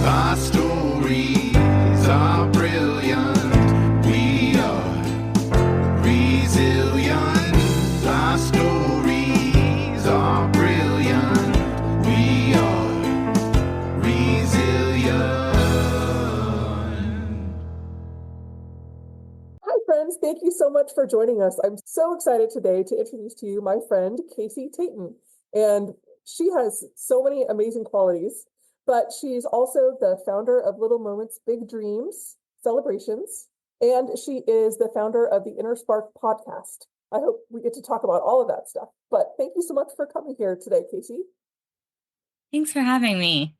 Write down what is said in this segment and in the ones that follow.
Our stories are brilliant. We are resilient. Our stories are brilliant. We are resilient. Hi, friends. Thank you so much for joining us. I'm so excited today to introduce to you my friend, Casey Taton. And she has so many amazing qualities, but she's also the founder of Little Moments, Big Dreams Celebrations. And she is the founder of the Inner Spark podcast. I hope we get to talk about all of that stuff. But thank you so much for coming here today, Casey. Thanks for having me.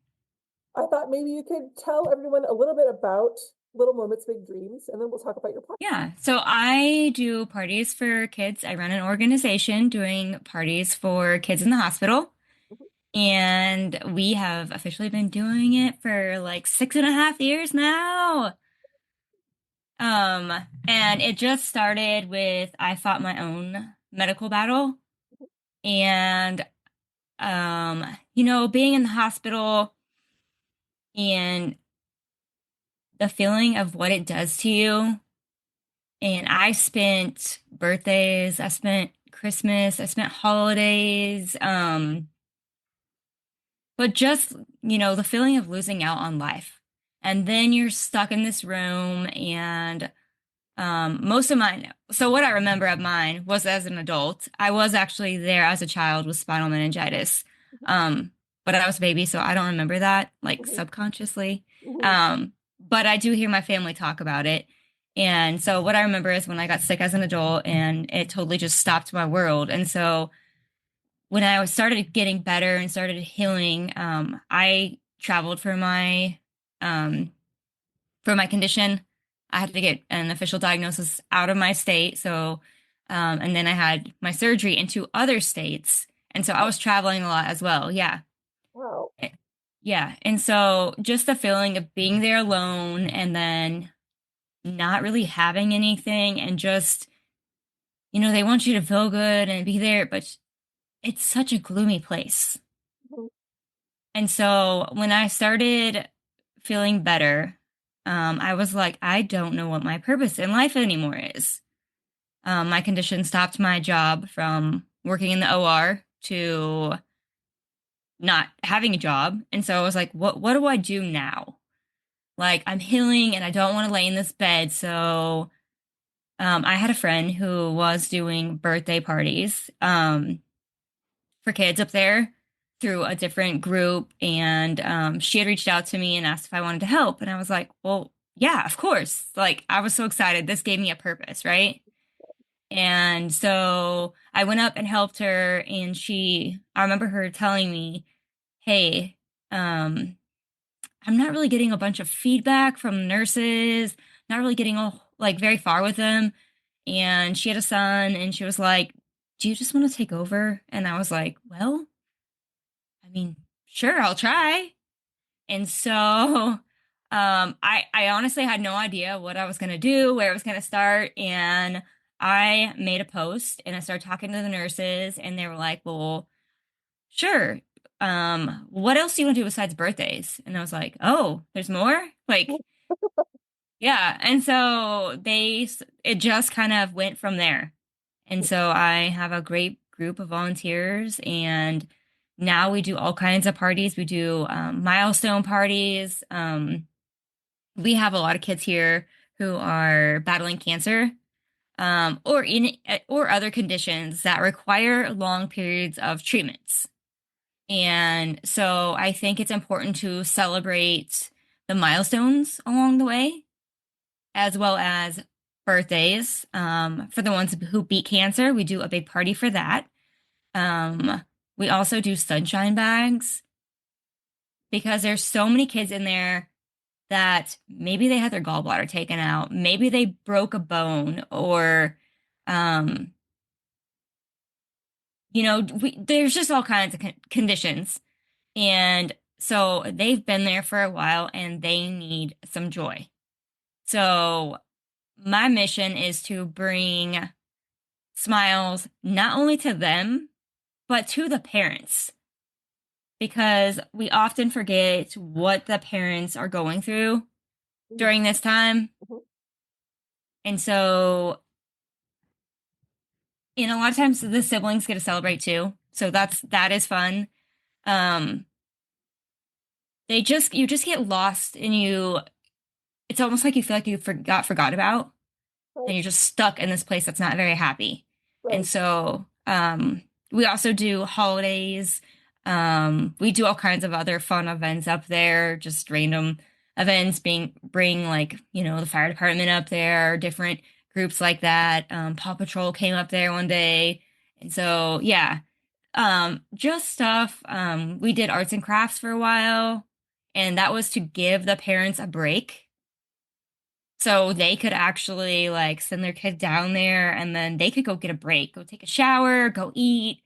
I thought maybe you could tell everyone a little bit about Little Moments, Big Dreams, and then we'll talk about your podcast. Yeah, so I do parties for kids. I run an organization doing parties for kids in the hospital, and we have officially been doing it for like 6.5 years now. Um, and it just started with I fought my own medical battle, and being in the hospital and the feeling of what it does to you. And I spent birthdays, I spent Christmas, I spent holidays, but just, the feeling of losing out on life. And then you're stuck in this room and most of mine, so what I remember of mine was as an adult. I was actually there as a child with spinal meningitis. Um, but I was a baby, so I don't remember that, like Mhm, subconsciously. mhm, But I do hear my family talk about it. And so what I remember is when I got sick as an adult and it totally just stopped my world. And so when I started getting better and started healing, I traveled um, for my condition. I had to get an official diagnosis out of my state. So, and then I had my surgery in 2 other states. And so I was traveling a lot as well. Yeah. Wow. Eh, Yeah. And so just the feeling of being there alone and then not really having anything and just, they want you to feel good and be there, but it's such a gloomy place. Mhm. And so when I started feeling better, I was like, I don't know what my purpose in life anymore is. My condition stopped my job from working in the OR to not having a job. And so I was like, what do I do now? Like I'm healing and I don't want to lay in this bed. So I had a friend who was doing birthday parties for kids up there through a different group. And she had reached out to me and asked if I wanted to help. And I was like, well, yeah, of course. Like I was so excited. This gave me a purpose, right? And so I went up and helped her. And I remember her telling me, hey, um, I'm not really getting a bunch of feedback from nurses, not really getting like very far with them. And she had a son and she was like, do you just want to take over? And I was like, well, I mean, sure, I'll try. And so I honestly had no idea what I was gonna do, where I was gonna start, and I made a post and I started talking to the nurses, and they were like, "Well, sure. What else do you want to do besides birthdays?" And I was like, "Oh, there's more?" Like, yeah. And so it just kind of went from there. And so I have a great group of volunteers, and now we do all kinds of parties. We do milestone parties. We have a lot of kids here who are battling cancer, or other conditions that require long periods of treatments. And so I think it's important to celebrate the milestones along the way, as well as birthdays. For the ones who beat cancer, we do a big party for that. We also do sunshine bags because there's so many kids in there that maybe they had their gallbladder taken out, maybe they broke a bone, or, um, there's just all kinds of conditions. And so they've been there for a while and they need some joy. So my mission is to bring smiles not only to them, but to the parents. because we often forget what the parents are going through Mm, during this time. mhm. And so, a lot of times the siblings get to celebrate too. So that is fun. Um, you just get lost and it's almost like you feel like you forgot about, and Right, you're just stuck in this place that's not very happy. And right. so, we also do holidays. We do all kinds of other fun events up there, just random events bring like, the fire department up there, different groups like that. Paw Patrol came up there one day. And so, yeah, just stuff. We did arts and crafts for a while, and that was to give the parents a break so they could actually like send their kid down there and then they could go get a break, go take a shower, go eat,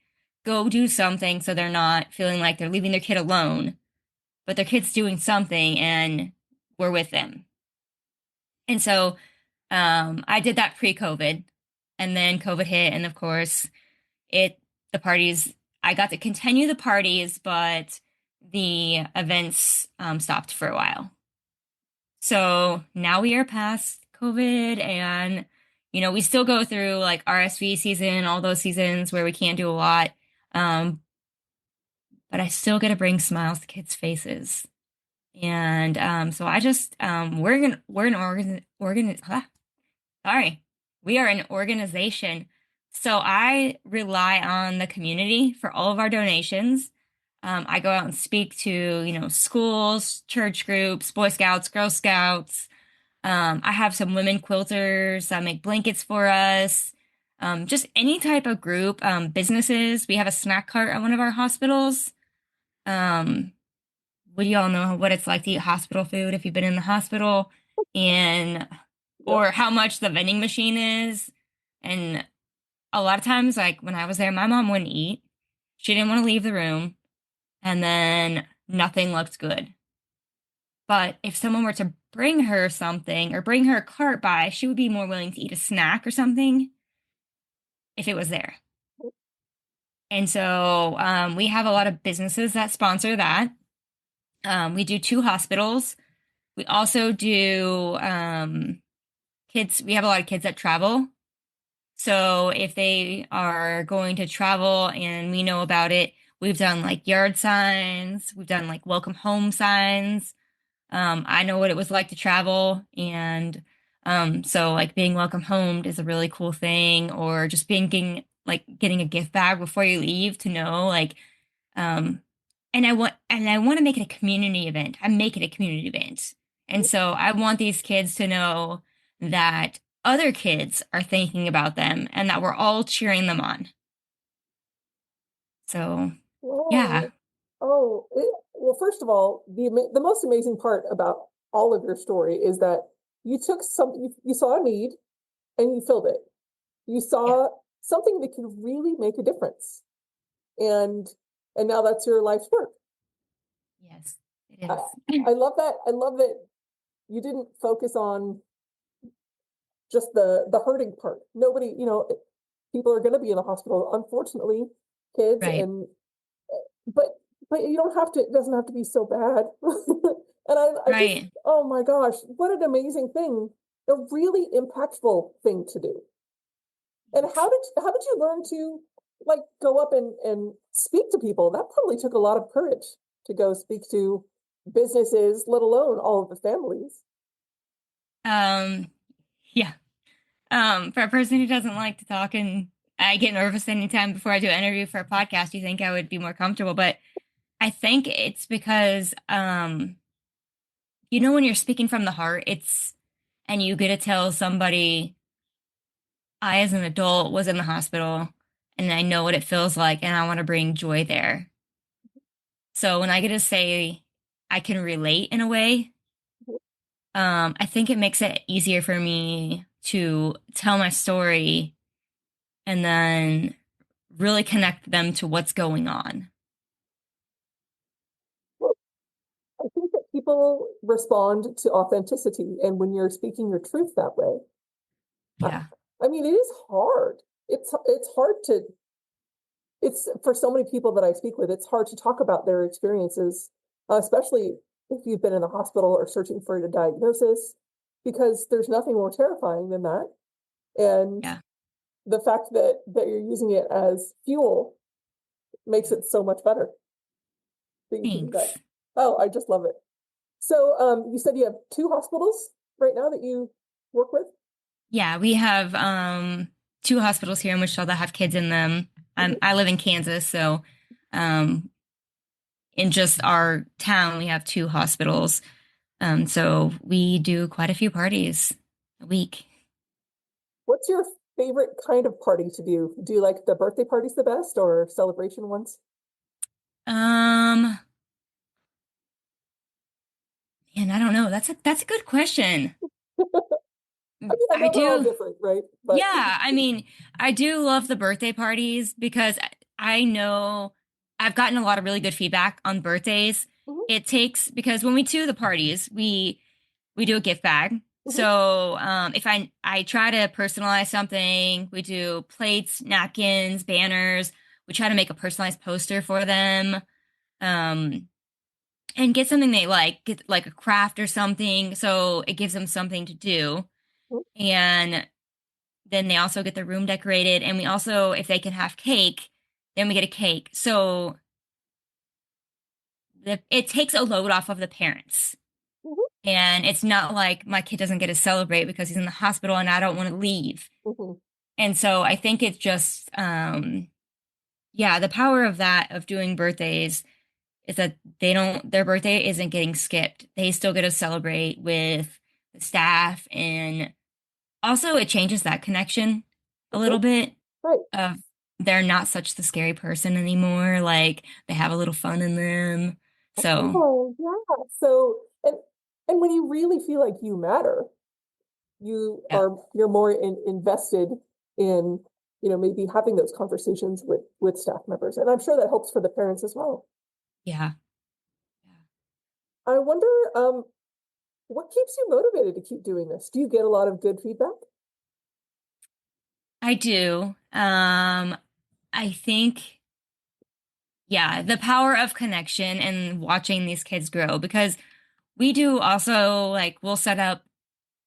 go do something so they're not feeling like they're leaving their kid alone, but their kid's doing something and we're with them. And so I did that pre-COVID, and then COVID hit, and of course it the parties I got to continue the parties, but the events stopped for a while. So now we are past COVID, and we still go through like RSV season, all those seasons where we can't do a lot. Um, but I still get to bring smiles to kids' faces. And so I just we're an sorry. We are an organization. So I rely on the community for all of our donations. I go out and speak to, schools, church groups, Boy Scouts, Girl Scouts. I have some women quilters that make blankets for us. Just any type of group, businesses. We have a snack cart at one of our hospitals. Um, would you all know what it's like to eat hospital food if you've been in the hospital, and Yep. or how much the vending machine is? And a lot of times, like when I was there, my mom wouldn't eat. She didn't want to leave the room, and then nothing looked good. But if someone were to bring her something or bring her a cart by, she would be more willing to eat a snack or something if it was there. And so we have a lot of businesses that sponsor that. We do two hospitals. We also do kids. We have a lot of kids that travel. So if they are going to travel and we know about it, we've done like yard signs, we've done like welcome home signs. I know what it was like to travel, and so like being welcome home is a really cool thing, or just getting a gift bag before you leave to know like, um, and I want to make it a community event. I make it a community event, and so I want these kids to know that other kids are thinking about them and that we're all cheering them on. So yeah, Oh, well, first of all, the most amazing part about all of your story is that you saw a need and you filled it. You yeah, saw something that could really make a difference, and now that's your life's work. yes, it I, is. I love that. I love that you didn't focus on just the hurting part. Nobody, people are going to be in the hospital, unfortunately, kids, Right, and but you don't have to. It doesn't have to be so bad. And I just, right. oh my gosh, what an amazing thing! A really impactful thing to do. And how did you learn to like go up and speak to people? That probably took a lot of courage to go speak to businesses, let alone all of the families. Um, yeah. For a person who doesn't like to talk, and I get nervous anytime before I do an interview for a podcast, you think I would be more comfortable, but I think it's because when you're speaking from the heart, and you get to tell somebody, I as an adult was in the hospital and I know what it feels like and I want to bring joy there. So when I get to say I can relate in a way, I think it makes it easier for me to tell my story and then really connect them to what's going on. Well, I think that people respond to authenticity, and when you're speaking your truth that way, I, Yeah. I mean, it is hard. It's hard to. it's for so many people that I speak with, it's hard to talk about their experiences, especially if you've been in the hospital or searching for a diagnosis, because there's nothing more terrifying than that. And Yeah. the fact that you're using it as fuel makes it so much better that you can do that. Thanks. Oh, I just love it. So, you said you have two hospitals right now that you work with? Yeah, we have two hospitals here in Wichita that have kids in them. Mhm. I live in Kansas, so um in just our town we have two hospitals. So we do quite a few parties a week. What's your favorite kind of party to do? Do you like the birthday parties the best or celebration ones? Um, and I don't know. That's a good question. I mean, I I know we're all do, different, right? But yeah, I mean, I do love the birthday parties because I know I've gotten a lot of really good feedback on birthdays. mhm, It takes because when we do the parties, we do a gift bag. mhm, So if I try to personalize something, we do plates, napkins, banners. We try to make a personalized poster for them, um, and get something they like, get like a craft or something. So it gives them something to do. mhm, And then they also get their room decorated. And we also, if they can have cake, then we get a cake. So it takes a load off of the parents. mhm, And it's not like my kid doesn't get to celebrate because he's in the hospital and I don't want to leave. mhm, And so I think it's just, yeah, the power of that, of doing birthdays, is that their birthday isn't getting skipped. They still get to celebrate with the staff. And also, it changes that connection a little mhm. bit Right. of they're not such the scary person anymore. Like, they have a little fun in them. So, Oh, yeah. So, and when you really feel like you matter, yeah, you're more invested in, maybe having those conversations with staff members. And I'm sure that helps for the parents as well. yeah. I wonder, what keeps you motivated to keep doing this? Do you get a lot of good feedback? I do. I think, yeah, the power of connection and watching these kids grow because we do also like we'll set up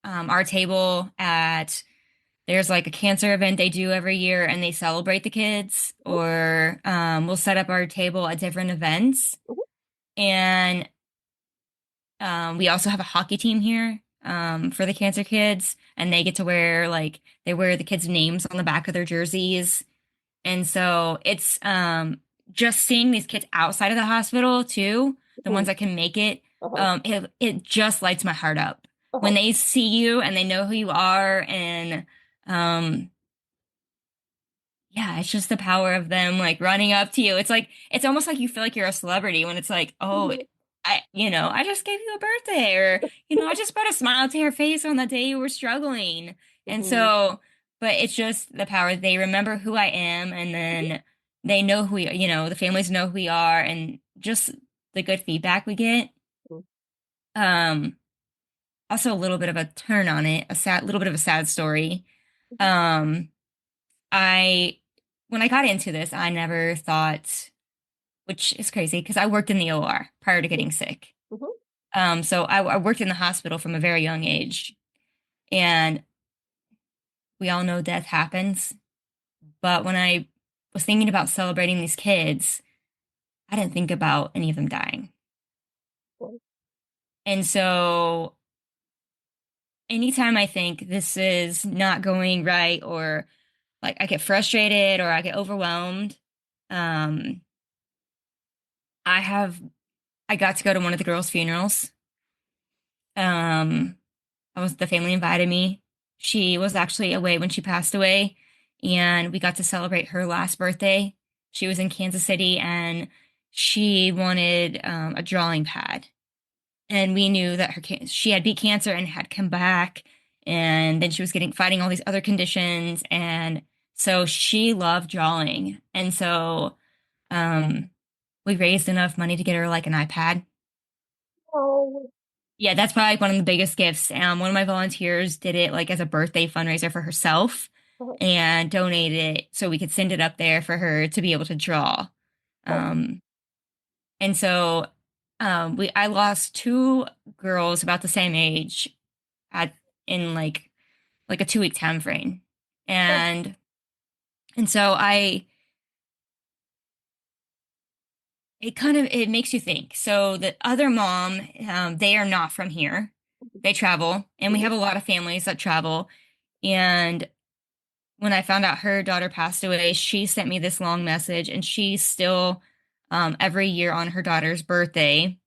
our table at there's like a cancer event they do every year and they celebrate the kids, Mhm, or we'll set up our table at different events. mhm, And we also have a hockey team here for the cancer kids, and they get to wear like they wear the kids' names on the back of their jerseys. And so it's just seeing these kids outside of the hospital too, the ones mhm. that can make it, Uh-huh, it just lights my heart up when uh-huh, they see you and they know who you are. And um, yeah, it's just the power of them like running up to you. It's like it's almost like you feel like you're a celebrity when it's like, oh, mhm, I just gave you a birthday, or I just brought a smile to your face on the day you were struggling. And mhm, so, but it's just the power. They remember who I am, and mhm, then they know the families know who we are, and just the good feedback we get. mhm, Um, Also a little bit of a turn on it, little bit of a sad story. mhm, Um, I when I got into this, I never thought, which is crazy because I worked in the OR prior to mhm, getting sick. mhm. So I worked in the hospital from a very young age, and we all know death happens. But when I was thinking about celebrating these kids, I didn't think about any of them dying. And so anytime I think this is not going right, or like I get frustrated or I get overwhelmed, um, I have I got to go to one of the girls' funerals. Um, the family invited me. She was actually away when she passed away, and we got to celebrate her last birthday. She was in Kansas City, and she wanted a drawing pad. And we knew that she had beat cancer and had come back, and then she was getting fighting all these other conditions, and so she loved drawing. And so um, we raised enough money to get her like an iPad. Oh, Yeah, that's probably like one of the biggest gifts. One of my volunteers did it like as a birthday fundraiser for herself. Uh, and donated it so we could send it up there for her to be able to draw. uh, Um, and so I lost two girls about the same age at in like a 2 week time frame. uh, And so I it kind of it makes you think. So the other mom, they are not from here. They travel, and we mhm, have a lot of families that travel. And when I found out her daughter passed away, she sent me this long message, and she still, every year on her daughter's birthday,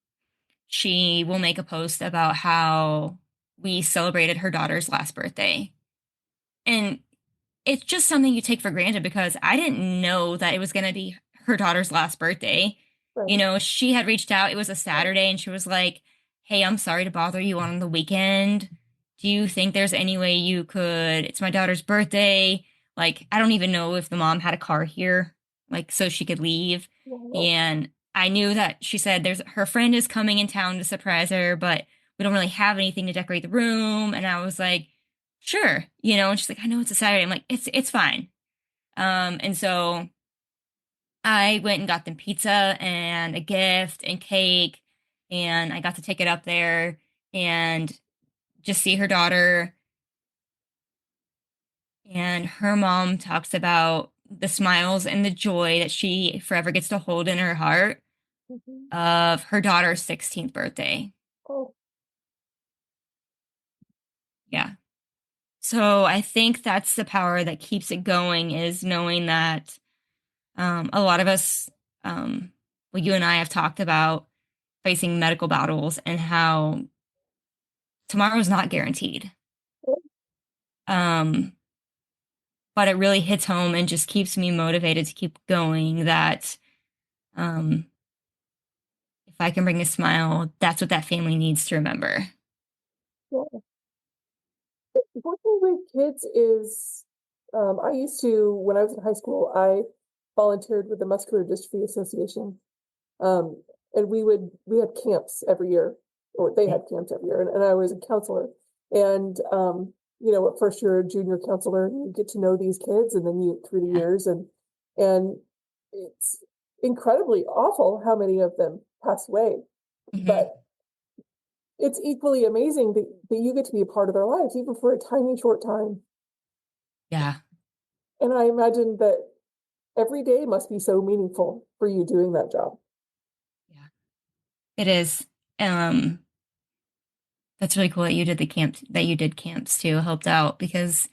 she will make a post about how we celebrated her daughter's last birthday. And it's just something you take for granted because I didn't know that it was going to be her daughter's last birthday. You right. know, she had reached out. It was a Saturday, and she was like, "Hey, I'm sorry to bother you on the weekend. Do you think there's any way you could? It's my daughter's birthday. Like, I don't even know if the mom had a car here, like, so she could leave." Wow. And I knew that she said there's her friend is coming in town to surprise her, but we don't really have anything to decorate the room. And I was like, sure, and she's like, I know it's a Saturday. I'm like, it's fine. And so I went and got them pizza and a gift and cake, and I got to take it up there and just see her daughter. And her mom talks about the smiles and the joy that she forever gets to hold in her heart Mhm. of her daughter's 16th birthday. Oh, Yeah. So I think that's the power that keeps it going is knowing that a lot of us, well, you and I have talked about facing medical battles and how tomorrow is not guaranteed. oh, Um, but it really hits home and just keeps me motivated to keep going that um, if I can bring a smile, that's what that family needs to remember. yeah. Working with kids is, I used to, when I was in high school, I volunteered with the Muscular Dystrophy Association. Um, and we had camps every year, or they had camps every year, and I was a counselor. And, at first you're a junior counselor, and you get to know these kids, and then you through the Yeah. years, and it's incredibly awful how many of them pass away. Hmm. But it's equally amazing that you get to be a part of their lives, even for a tiny short time. Yeah. And I imagine that every day must be so meaningful for you doing that job. Yeah. It is. Um, that's really cool that you did the camp, that you did camps too, helped out because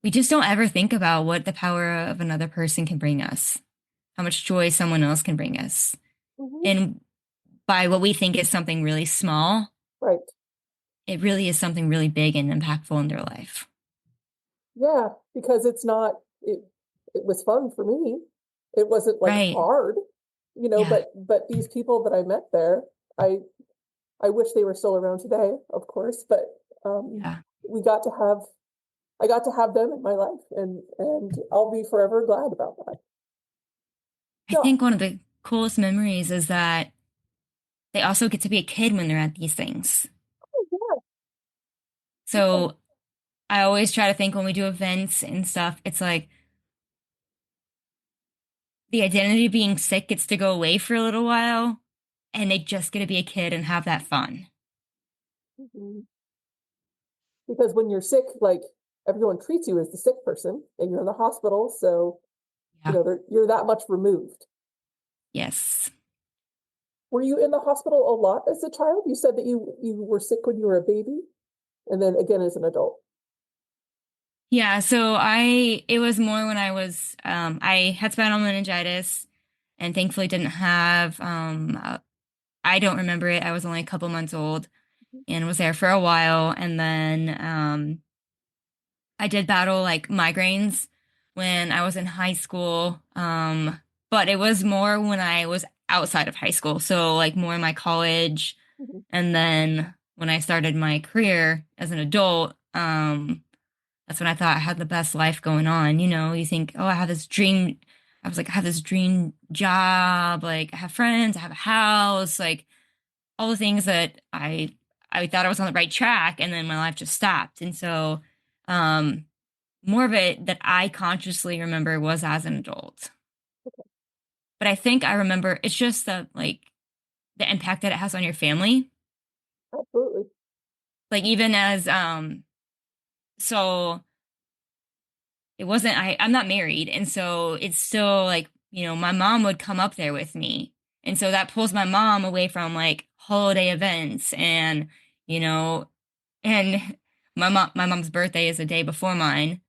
we just don't ever think about what the power of another person can bring us, how much joy someone else can bring us. Mhm. And by what we think is something really small, Right. it really is something really big and impactful in their life. Yeah, because it was fun for me. It wasn't like Right. hard, Yeah. but these people that I met there, I I wish they were still around today, of course, but Yeah. we got to have I got to have them in my life, and I'll be forever glad about that. I So, think one of the coolest memories is that they also get to be a kid when they're at these things. yeah, yeah, So I always try to think when we do events and stuff, it's like the identity of being sick gets to go away for a little while and they just get to be a kid and have that fun. mhm. Because when you're sick, like everyone treats you as the sick person, and you're in the hospital, so Yeah. you're that much removed. Yes. Were you in the hospital a lot as a child? You said that you were sick when you were a baby, and then again as an adult. Yeah, so it was more when I had spinal meningitis and thankfully didn't have, I don't remember it. I was only a couple months old and was there for a while. And then, I did battle like migraines when I was in high school. But it was more when I was outside of high school. So like more in my college. Mhm. And then when I started my career as an adult, that's when I thought I had the best life going on. You think, oh, I have this dream. I was like, I have this dream job. Like, I have friends, I have a house, like all the things that I thought I was on the right track, and then my life just stopped. And so Um, More of it that I consciously remember was as an adult. But I think I remember it's just the impact that it has on your family. Absolutely. Like even as so it wasn't I'm not married, and so it's still like, my mom would come up there with me. And so that pulls my mom away from like holiday events you know, and my mom's birthday is the day before mine.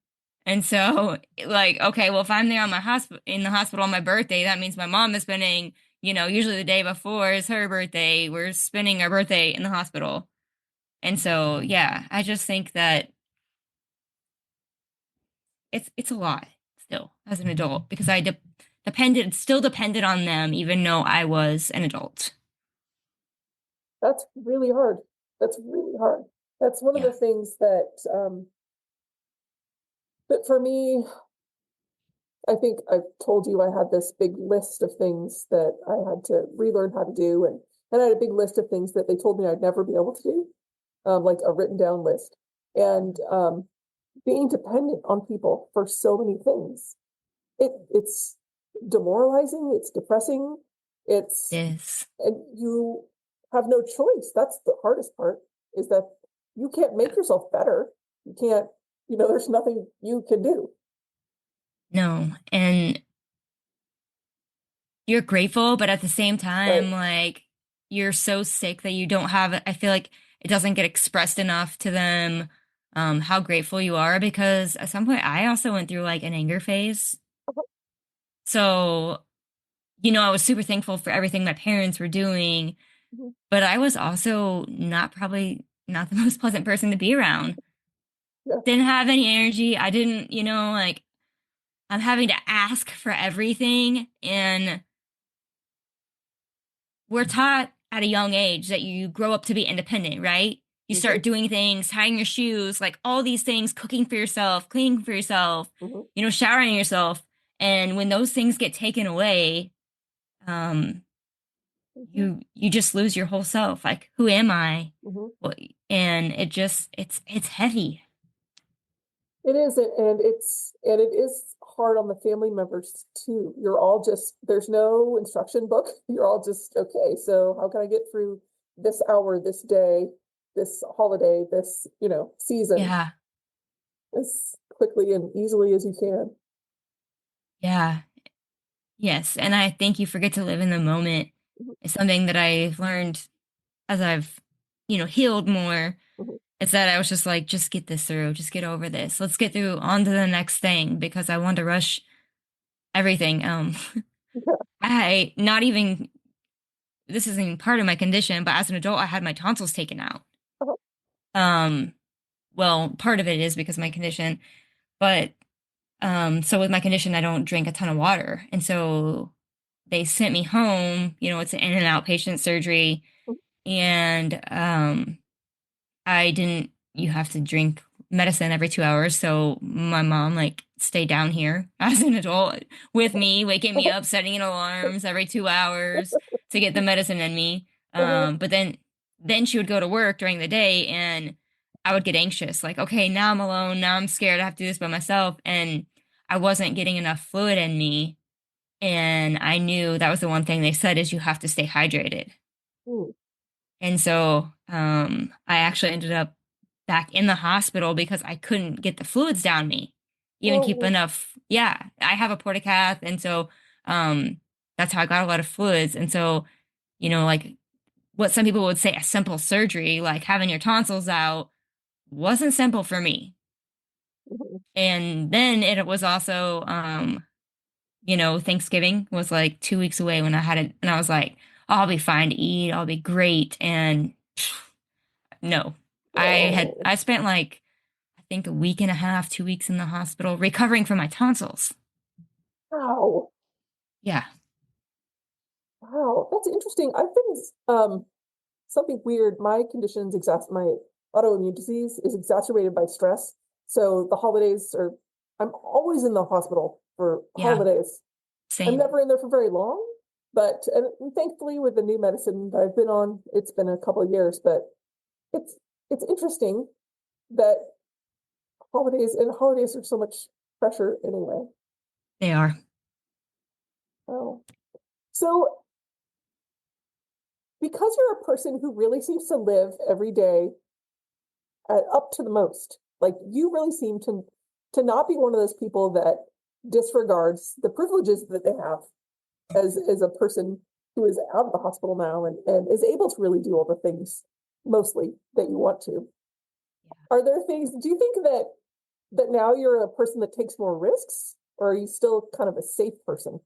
And so like, okay, well if I'm there on my hospital in the hospital on my birthday, that means my mom is spending, usually the day before is her birthday. We're spending our birthday in the hospital. And so yeah, I just think that it's a lot still as an adult because I depended on them even though I was an adult. That's really hard. That's really hard. That's one of Yeah. the things that for me, I think I've told you I had this big list of things that I had to relearn how to do, and I had a big list of things that they told me I'd never be able to do, like a written down list. And being dependent on people for so many things, it's demoralizing, it's depressing, it's Yes. and you have no choice. That's the hardest part, is that you can't make yourself better. You can't, there's nothing you can do. No. And you're grateful, but at the same Right. time, like you're so sick that you don't have I feel like it doesn't get expressed enough to them how grateful you are because at some point I also went through like an anger phase. So, I was super thankful for everything my parents were doing, Mhm. but I was also probably not the most pleasant person to be around. Yeah. Didn't have any energy. I didn't, like I'm having to ask for everything. And we're taught at a young age that you grow up to be independent, right? You Hmm. start doing things, tying your shoes, like all these things, cooking for yourself, cleaning for yourself, Hmm. showering yourself. And when those things get taken away, um, Hmm. you just lose your whole self. Like, who am I? Hmm. What? And it's heavy. It is, and it is hard on the family members too. You're all just, there's no instruction book. You're all just, okay, so how can I get through this hour, this day, this holiday, this, season Yeah, as quickly and easily as you can. yeah, yes. And I think you forget to live in the moment. Mhm. It's something that I've learned as I've, healed more. Mhm. It's that I was just like, just get this through, just get over this. Let's get through on to the next thing because I want to rush everything. Yeah. I not even this isn't even part of my condition, but as an adult, I had my tonsils taken out. Uh-huh. Um, well, part of it is because of my condition, but so with my condition, I don't drink a ton of water, and so they sent me home. It's an in and outpatient surgery, and I didn't, you have to drink medicine every 2 hours. So my mom like stayed down here as an adult with me, waking me up, setting alarms every 2 hours to get the medicine in me. Uh-huh. But then she would go to work during the day and I would get anxious. Like, okay, now I'm alone. Now I'm scared. I have to do this by myself. And I wasn't getting enough fluid in me. And I knew that was the one thing they said is you have to stay hydrated. Mm. And so I actually ended up back in the hospital because I couldn't get the fluids down me, even keep Oh, enough. Yeah, I have a portacath. And so um, that's how I got a lot of fluids. And so, like what some people would say a simple surgery, like having your tonsils out, wasn't simple for me. mhm. And then it was also, Thanksgiving was like 2 weeks away when I had it. And I was like, I'll be fine to eat. I'll be great. And no, Oh, I spent like I think a week and a half, 2 weeks in the hospital recovering from my tonsils. wow. Yeah. Wow. That's interesting. I've been, something weird. My conditions my autoimmune disease is exacerbated by stress. So the holidays are, I'm always in the hospital for Yeah. holidays. I'm Same. never in there for very long, but and thankfully with the new medicine that I've been on, it's been a couple of years, but it's it's interesting that holidays are so much pressure anyway. They are. Oh. So because you're a person who really seems to live every day up to the most, like you really seem to not be one of those people that disregards the privileges that they have as a person who is out of the hospital now and is able to really do all the things mostly that you want to. Are there things, do you think that now you're a person that takes more risks, or are you still kind of a safe person?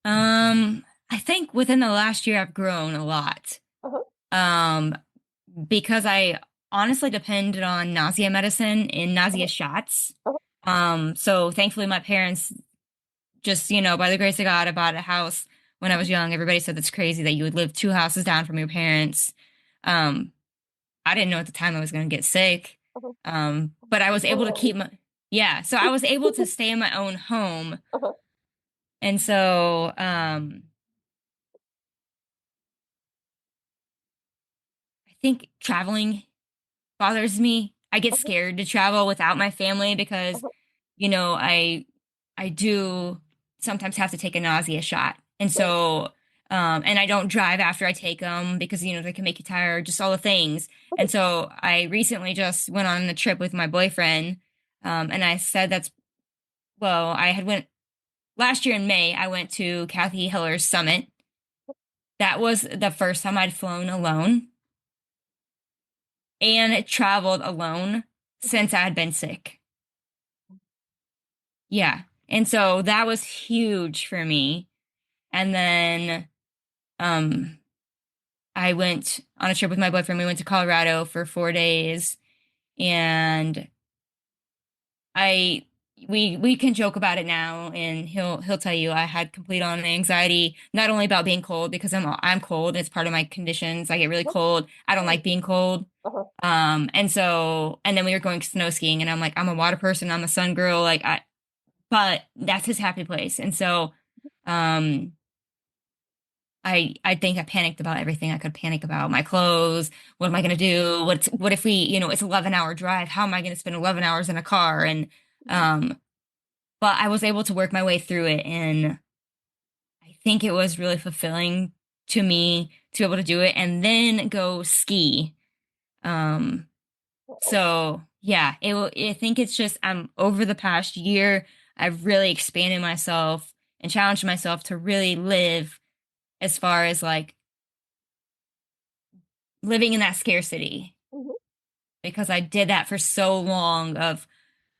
I think within the last year I've grown a lot. Uh-huh. Um, because I honestly depended on nausea medicine and nausea Uh-huh. shots. Uh-huh. So thankfully my parents just, by the grace of God, I bought a house when I was young. Everybody said that's crazy that you would live two houses down from your parents. Um, I didn't know at the time I was going to get sick. Uh-huh. But I was able to Wow. keep yeah, so I was able to stay in my own home. Uh-huh. And so, I think traveling bothers me. I get Uh-huh. scared to travel without my family because, Uh-huh. I do sometimes have to take a nausea shot. And Right. so, and I don't drive after I take them because, they can make you tired, just all the things. And Right. so I recently just went on a trip with my boyfriend. And I said well, I had went last year in May, I went to Kathy Hiller's summit. That was the first time I'd flown alone and traveled alone Mhm. since I had been sick. Yeah. And so that was huge for me. And then um I went on a trip with my boyfriend. We went to Colorado for 4 days and I we can joke about it now and he'll tell you I had complete on anxiety, not only about being cold because I'm cold, it's part of my conditions. I get really Uh-huh. cold. I don't Oh. like being cold. Uh-huh. And then we were going snow skiing and I'm like, I'm a water person, I'm a sun girl, but that's his happy place. And so, um, I think I panicked about everything I could panic about. My clothes, what am I gonna do? What if it's 11-hour drive? How am I gonna spend 11 hours in a car? And, Mhm. um, but I was able to work my way through it. And I think it was really fulfilling to me to be able to do it and then go ski. Um, Oh. So yeah, I think it's just over the past year, I've really expanded myself and challenged myself to really live as far as like living in that scarcity Mhm. because I did that for so long of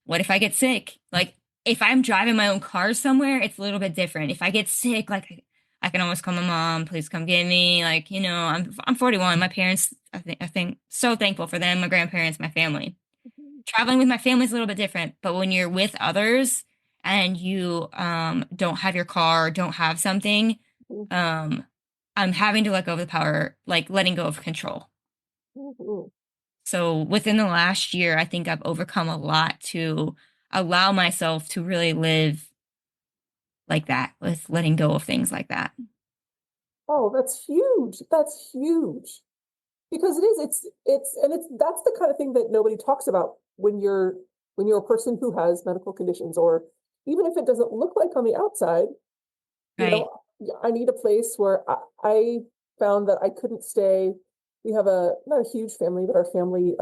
what if I get sick? Like if I'm driving my own car somewhere, it's a little bit different. If I get sick, like I can always call my mom, please come get me. Like, I'm 41. My parents, I think so thankful for them, my grandparents, my family. Mhm. Traveling with my family is a little bit different, but when you're with others and you don't have your car, don't have something, Mhm. um I'm having to let go of the power, like letting go of control. Mhm. So within the last year, I think I've overcome a lot to allow myself to really live like that, with letting go of things like that. Oh, that's huge. That's huge. Because it is, that's the kind of thing that nobody talks about when you're a person who has medical conditions, or even if it doesn't look like on the outside, you Right. know, I need a place where I found that I couldn't stay. We have not a huge family, but our family,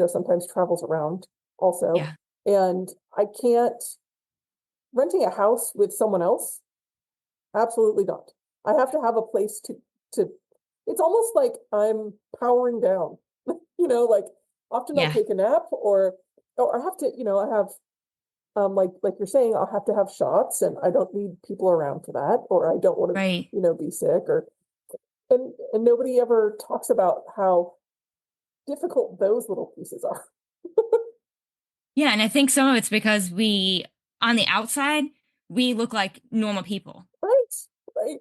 sometimes travels around also. Yeah. And I can't, renting a house with someone else, absolutely not. I have to have a place to, it's almost like I'm powering down, like often I'll Yeah. take a nap, or I have to, I have, like you're saying, I'll have to have shots and I don't need people around for that, or I don't want to, Right. be sick, and nobody ever talks about how difficult those little pieces are. Yeah, and I think some of it's because on the outside, we look like normal people. Right. Right.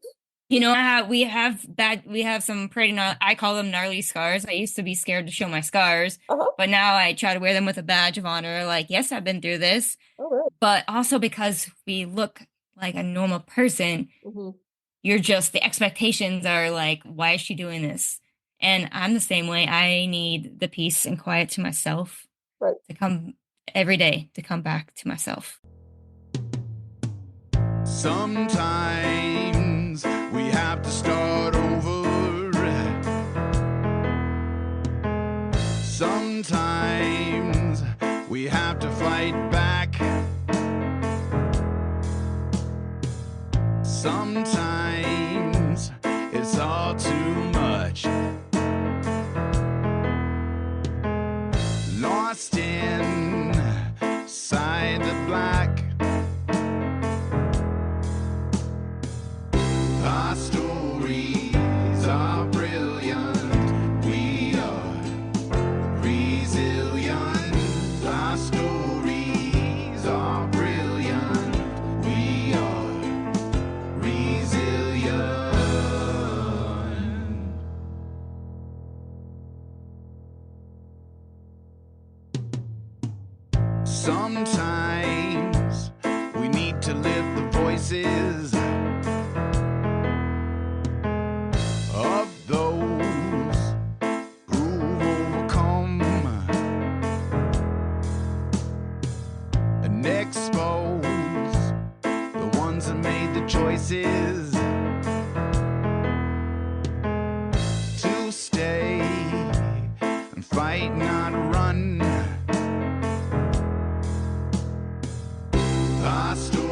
We have some pretty I call them gnarly scars. I used to be scared to show my scars, Uh-huh. but now I try to wear them with a badge of honor. Like, yes, I've been through this, All right. but also because we look like a normal person, Mm-hmm. the expectations are like, why is she doing this? And I'm the same way. I need the peace and quiet to myself. Right. to come every day to come back to myself. Sometimes we have to start over. Sometimes we have to fight back. Sometimes it's all too much. Lost inside the black. Our stories are brilliant. We are resilient. Our stories are brilliant. We are resilient. Sometimes we need to lift the voices of those who've overcome and expose the ones that made the choices to stay and fight, not run. Our story